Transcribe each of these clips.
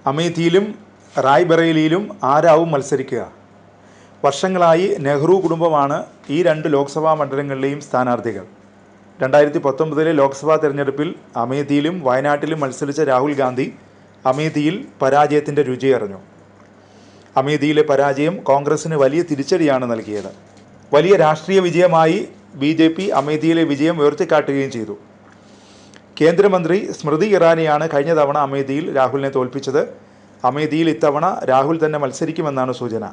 അമേഠിയിലും റായ്ബറേലിയിലും ആരാവും മത്സരിക്കുക? വർഷങ്ങളായി നെഹ്റു കുടുംബമാണ് ഈ രണ്ട് ലോക്സഭാ മണ്ഡലങ്ങളിലെയും സ്ഥാനാർത്ഥികൾ. 2019 ലോക്സഭാ തെരഞ്ഞെടുപ്പിൽ അമേഠിയിലും വയനാട്ടിലും മത്സരിച്ച രാഹുൽ ഗാന്ധി അമേഠിയിൽ പരാജയത്തിൻ്റെ രുചിയറിഞ്ഞു. അമേഠിയിലെ പരാജയം കോൺഗ്രസിന് വലിയ തിരിച്ചടിയാണ് നൽകിയത്. വലിയ രാഷ്ട്രീയ വിജയമായി BJP അമേഠിയിലെ വിജയം ഉയർത്തിക്കാട്ടുകയും ചെയ്തു. കേന്ദ്രമന്ത്രി സ്മൃതി ഇറാനിയാണ് കഴിഞ്ഞ തവണ അമേഠിയിൽ രാഹുലിനെ തോൽപ്പിച്ചത്. അമേഠിയിൽ ഇത്തവണ രാഹുൽ തന്നെ മത്സരിക്കുമെന്നാണ് സൂചന.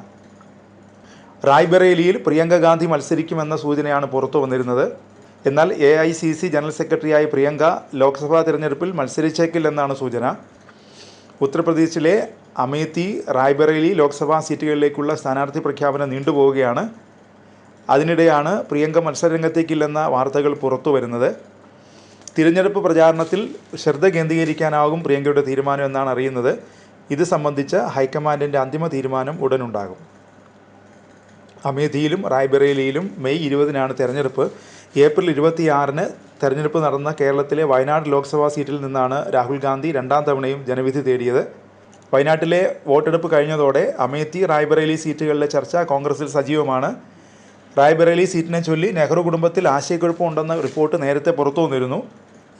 റായ്ബറേലിയിൽ പ്രിയങ്ക ഗാന്ധി മത്സരിക്കുമെന്ന സൂചനയാണ് പുറത്തു വന്നിരുന്നത്. എന്നാൽ AICC ജനറൽ സെക്രട്ടറിയായ പ്രിയങ്ക ലോക്സഭാ തിരഞ്ഞെടുപ്പിൽ മത്സരിച്ചേക്കില്ലെന്നാണ് സൂചന. ഉത്തർപ്രദേശിലെ അമേഠി, റായ്ബറേലി ലോക്സഭാ സീറ്റുകളിലേക്കുള്ള സ്ഥാനാർത്ഥി പ്രഖ്യാപനം നീണ്ടുപോവുകയാണ്. അതിനിടെയാണ് പ്രിയങ്ക മത്സരരംഗത്തേക്കില്ലെന്ന വാർത്തകൾ പുറത്തു വരുന്നത്. തിരഞ്ഞെടുപ്പ് പ്രചാരണത്തിൽ ശ്രദ്ധ കേന്ദ്രീകരിക്കാനാകും പ്രിയങ്കയുടെ തീരുമാനം എന്നാണ് അറിയുന്നത്. ഇത് സംബന്ധിച്ച് ഹൈക്കമാൻഡിൻ്റെ അന്തിമ തീരുമാനം ഉടനുണ്ടാകും. അമേഠിയിലും റായ്ബറേലിയിലും മെയ് 20-നാണ് തെരഞ്ഞെടുപ്പ്. ഏപ്രിൽ 26-ന് തെരഞ്ഞെടുപ്പ് നടന്ന കേരളത്തിലെ വയനാട് ലോക്സഭാ സീറ്റിൽ നിന്നാണ് രാഹുൽ ഗാന്ധി രണ്ടാം തവണയും ജനവിധി തേടിയത്. വയനാട്ടിലെ വോട്ടെടുപ്പ് കഴിഞ്ഞതോടെ അമേഠി, റായ്ബറേലി സീറ്റുകളിലെ ചർച്ച കോൺഗ്രസിൽ സജീവമാണ്. റായ്ബറേലി സീറ്റിനെ ചൊല്ലി നെഹ്റു കുടുംബത്തിൽ ആശയക്കുഴപ്പമുണ്ടെന്ന റിപ്പോർട്ട് നേരത്തെ പുറത്തു വന്നിരുന്നു.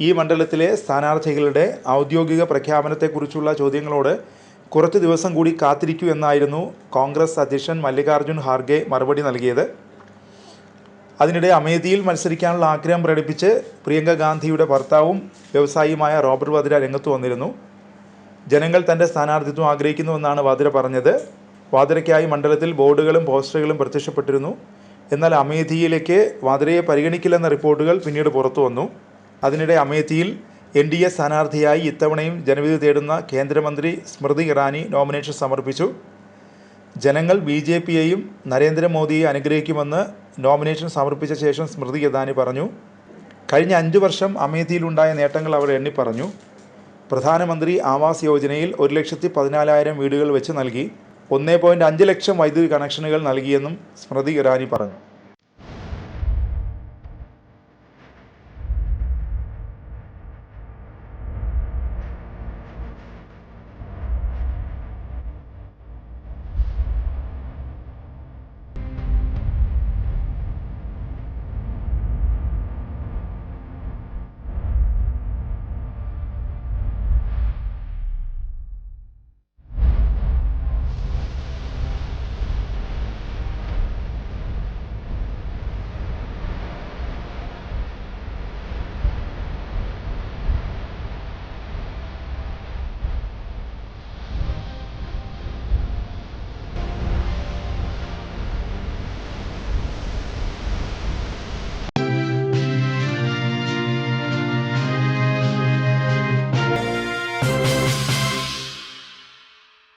ഈ മണ്ഡലത്തിലെ സ്ഥാനാർത്ഥികളുടെ ഔദ്യോഗിക പ്രഖ്യാപനത്തെക്കുറിച്ചുള്ള ചോദ്യങ്ങളോട് കുറച്ച് ദിവസം കൂടി കാത്തിരിക്കൂ എന്നായിരുന്നു കോൺഗ്രസ് അധ്യക്ഷൻ മല്ലികാർജ്ജുൻ ഖാർഗെ മറുപടി നൽകിയത്. അതിനിടെ അമേഠിയിൽ മത്സരിക്കാനുള്ള ആഗ്രഹം പ്രകടിപ്പിച്ച് പ്രിയങ്ക ഗാന്ധിയുടെ ഭർത്താവും വ്യവസായിയുമായ റോബർട്ട് വാദ്ര രംഗത്ത് വന്നിരുന്നു. ജനങ്ങൾ തൻ്റെ സ്ഥാനാർത്ഥിത്വം ആഗ്രഹിക്കുന്നുവെന്നാണ് വാദ്ര പറഞ്ഞത്. വാദ്രയ്ക്കായി മണ്ഡലത്തിൽ ബോർഡുകളും പോസ്റ്ററുകളും പ്രത്യക്ഷപ്പെട്ടിരുന്നു. എന്നാൽ അമേഠിയിലേക്ക് വാദ്രയെ പരിഗണിക്കില്ലെന്ന റിപ്പോർട്ടുകൾ പിന്നീട് പുറത്തു വന്നു. അതിനിടെ അമേഠിയിൽ NDA സ്ഥാനാർത്ഥിയായി ഇത്തവണയും ജനവിധി തേടുന്ന കേന്ദ്രമന്ത്രി സ്മൃതി ഇറാനി നോമിനേഷൻ സമർപ്പിച്ചു. ജനങ്ങൾ BJPയെയും നരേന്ദ്രമോദിയെ അനുഗ്രഹിക്കുമെന്ന് നോമിനേഷൻ സമർപ്പിച്ച ശേഷം സ്മൃതി ഇറാനി പറഞ്ഞു. കഴിഞ്ഞ 5 വർഷം അമേഠിയിലുണ്ടായ നേട്ടങ്ങൾ അവർ എണ്ണിപ്പറഞ്ഞു. പ്രധാനമന്ത്രി ആവാസ് യോജനയിൽ 1,14,000 വീടുകൾ വെച്ച് നൽകി. 1.5 ലക്ഷം വൈദ്യുതി കണക്ഷനുകൾ നൽകിയെന്നും സ്മൃതി ഇറാനി പറഞ്ഞു.